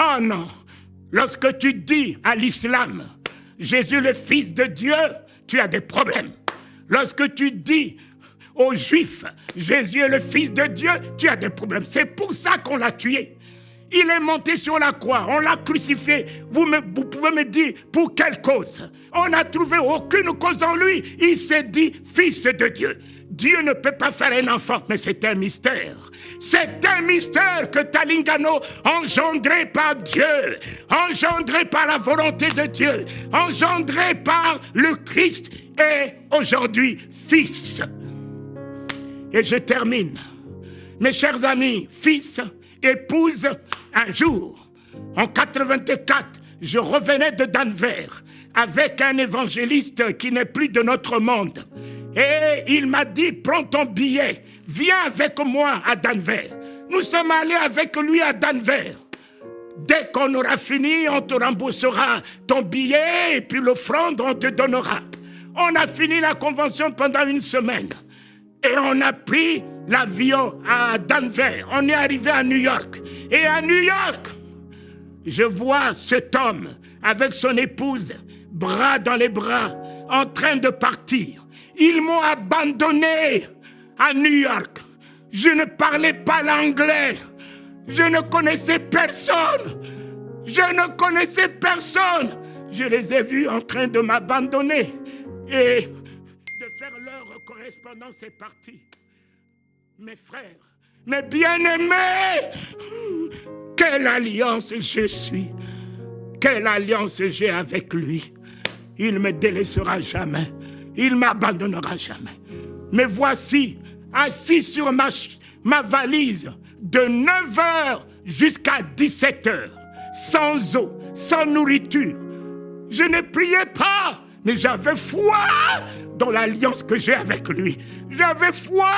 Oh non, lorsque tu dis à l'islam, Jésus le Fils de Dieu, tu as des problèmes. Lorsque tu dis aux Juifs, Jésus est le Fils de Dieu, tu as des problèmes. C'est pour ça qu'on l'a tué. Il est monté sur la croix, on l'a crucifié. Vous pouvez me dire pour quelle cause? On n'a trouvé aucune cause en lui. Il s'est dit Fils de Dieu. Dieu ne peut pas faire un enfant, mais c'est un mystère. C'est un mystère que Talingano, engendré par Dieu, engendré par la volonté de Dieu, engendré par le Christ, est aujourd'hui Fils. Et je termine. Mes chers amis, fils, épouse, un jour, en 84, je revenais de Denver avec un évangéliste qui n'est plus de notre monde. Et il m'a dit, prends ton billet, viens avec moi à Denver. Nous sommes allés avec lui à Denver. Dès qu'on aura fini, on te remboursera ton billet et puis l'offrande, on te donnera. On a fini la convention pendant une semaine. Et on a pris l'avion à Denver. On est arrivé à New York. Et à New York, je vois cet homme avec son épouse, bras dans les bras, en train de partir. Ils m'ont abandonné à New York. Je ne parlais pas l'anglais. Je ne connaissais personne. Je ne connaissais personne. Je les ai vus en train de m'abandonner. Et de faire leur correspondance est partie. Mes frères, mes bien-aimés, quelle alliance je suis. Quelle alliance j'ai avec lui. Il ne me délaissera jamais. Il ne m'abandonnera jamais. Mais voici, assis sur ma valise, de 9h jusqu'à 17h, sans eau, sans nourriture. Je ne priais pas, mais j'avais foi dans l'alliance que j'ai avec lui. J'avais foi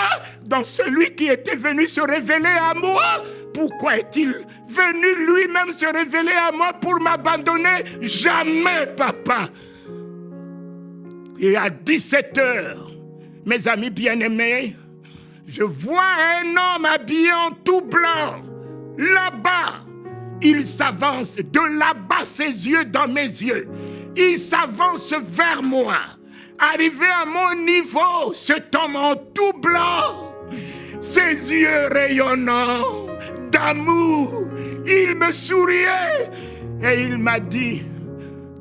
dans celui qui était venu se révéler à moi. Pourquoi est-il venu lui-même se révéler à moi pour m'abandonner? Jamais, papa. Et à 17h, mes amis bien-aimés, je vois un homme habillé en tout blanc, là-bas. Il s'avance, de là-bas, ses yeux dans mes yeux. Il s'avance vers moi. Arrivé à mon niveau, cet homme en tout blanc, ses yeux rayonnants d'amour, il me souriait et il m'a dit,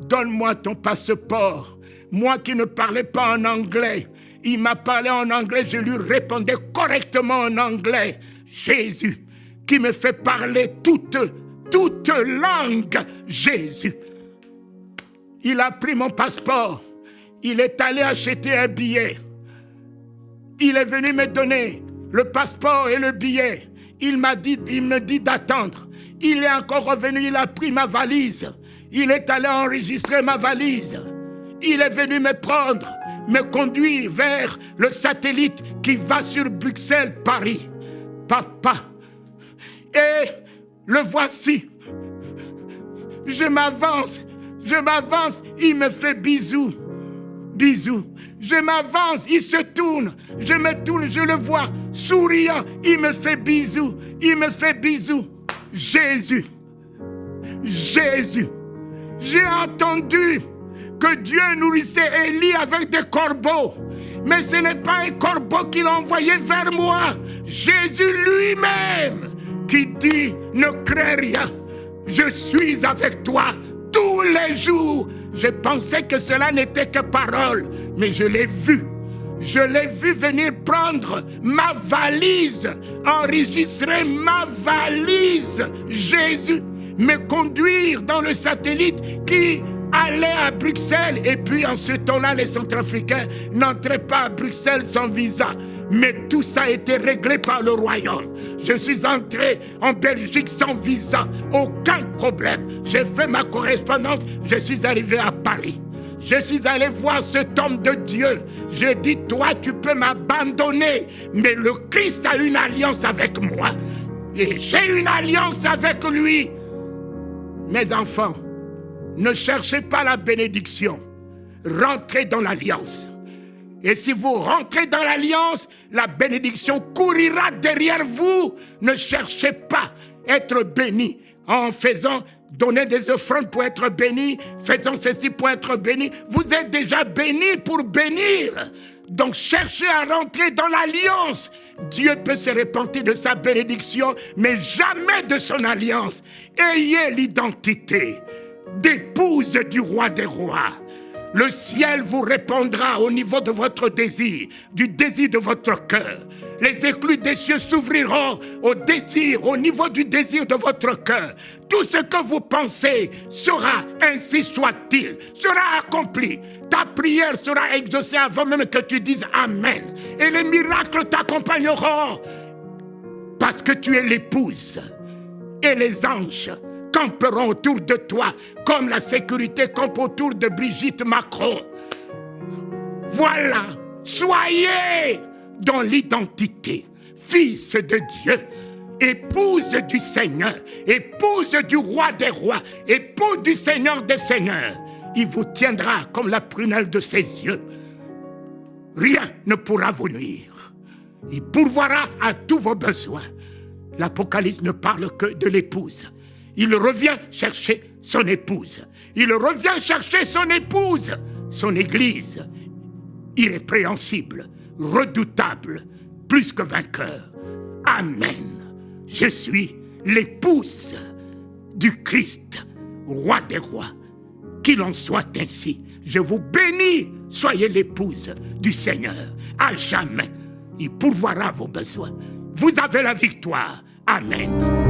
donne-moi ton passeport. Moi qui ne parlais pas en anglais, il m'a parlé en anglais, je lui répondais correctement en anglais. Jésus, qui me fait parler toute langue, Jésus. Il a pris mon passeport, il est allé acheter un billet. Il est venu me donner le passeport et le billet. Il me dit d'attendre. Il est encore revenu, il a pris ma valise. Il est allé enregistrer ma valise. Il est venu me prendre, me conduire vers le satellite qui va sur Bruxelles, Paris. Papa. Et le voici. Je m'avance, il me fait bisous. Bisous. Je m'avance, il se tourne. Je me tourne, je le vois, souriant. Il me fait bisous, Jésus. Jésus. J'ai entendu que Dieu nourrissait Élie avec des corbeaux. Mais ce n'est pas un corbeau qu'il a envoyé vers moi. Jésus lui-même qui dit, ne crains rien. Je suis avec toi tous les jours. Je pensais que cela n'était que parole, mais je l'ai vu. Je l'ai vu venir prendre ma valise, enregistrer ma valise. Jésus me conduire dans le satellite qui allait à Bruxelles. Et puis en ce temps-là, les Centrafricains n'entraient pas à Bruxelles sans visa. Mais tout ça a été réglé par le royaume. Je suis entré en Belgique sans visa, aucun problème. J'ai fait ma correspondance, je suis arrivé à Paris. Je suis allé voir cet homme de Dieu. J'ai dit, toi, tu peux m'abandonner, mais le Christ a une alliance avec moi. Et j'ai une alliance avec lui. Mes enfants, ne cherchez pas la bénédiction. Rentrez dans l'alliance. Et si vous rentrez dans l'alliance, la bénédiction courira derrière vous. Ne cherchez pas à être béni. en faisant donner des offrandes pour être béni, faisant ceci pour être béni. Vous êtes déjà béni pour bénir. Donc cherchez à rentrer dans l'alliance. Dieu peut se repentir de sa bénédiction, mais jamais de son alliance. Ayez l'identité d'épouse du roi des rois. Le ciel vous répondra au niveau de votre désir, du désir de votre cœur. Les écluses des cieux s'ouvriront au désir, au niveau du désir de votre cœur. Tout ce que vous pensez sera, ainsi soit-il, sera accompli. Ta prière sera exaucée avant même que tu dises Amen. Et les miracles t'accompagneront. Parce que tu es l'épouse. Et les anges camperont autour de toi, comme la sécurité campe autour de Brigitte Macron. Voilà, soyez dans l'identité, fils de Dieu, épouse du Seigneur, épouse du roi des rois, épouse du Seigneur des seigneurs. Il vous tiendra comme la prunelle de ses yeux. Rien ne pourra vous nuire. Il pourvoira à tous vos besoins. L'Apocalypse ne parle que de l'épouse. Il revient chercher son épouse. Il revient chercher son épouse, son église, irrépréhensible, redoutable, plus que vainqueur. Amen. Je suis l'épouse du Christ, roi des rois. Qu'il en soit ainsi. Je vous bénis. Soyez l'épouse du Seigneur à jamais. Il pourvoira vos besoins. Vous avez la victoire. Amen.